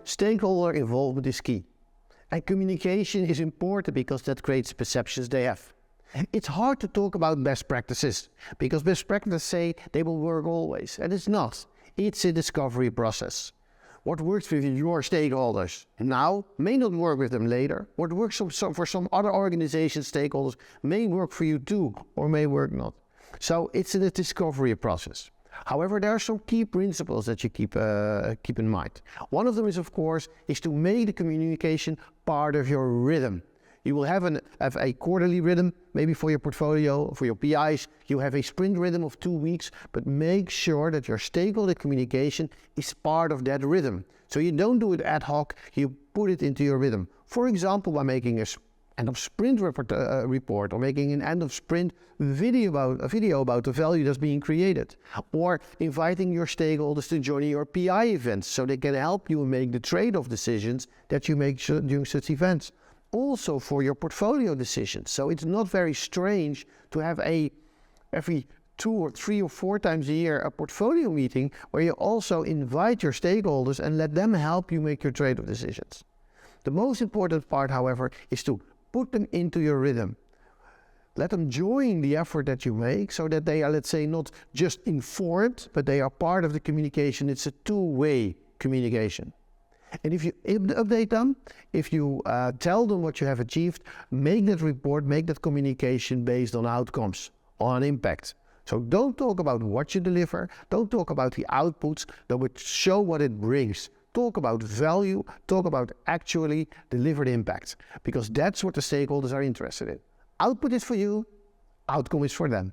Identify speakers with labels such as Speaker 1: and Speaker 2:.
Speaker 1: stakeholder involvement is key. And communication is important because that creates perceptions they have. It's hard to talk about best practices because best practices say they will work always, and it's not. It's a discovery process. What works with your stakeholders now may not work with them later. What works for some other organization stakeholders may work for you too, or may work not. So it's a discovery process. However, there are some key principles that you keep in mind. One of them is, of course, to make the communication part of your rhythm. You will have a quarterly rhythm, maybe for your portfolio, for your PIs. You have a sprint rhythm of 2 weeks, but make sure that your stakeholder communication is part of that rhythm. So you don't do it ad hoc, you put it into your rhythm. For example, by making a end of sprint report, or making an end of sprint video about the value that's being created, or inviting your stakeholders to join your PI events so they can help you make the trade-off decisions that you make during such events. Also for your portfolio decisions. So it's not very strange to have every 2 or 3 or 4 times a year a portfolio meeting where you also invite your stakeholders and let them help you make your trade-off decisions. The most important part, however, is to put them into your rhythm. Let them join the effort that you make so that they are, let's say, not just informed, but they are part of the communication. It's a two-way communication. And if you update them, if you tell them what you have achieved, make that report, make that communication based on outcomes, on impact. So don't talk about what you deliver, don't talk about the outputs that would show what it brings. Talk about value, talk about actually delivered impact, because that's what the stakeholders are interested in. Output is for you, outcome is for them.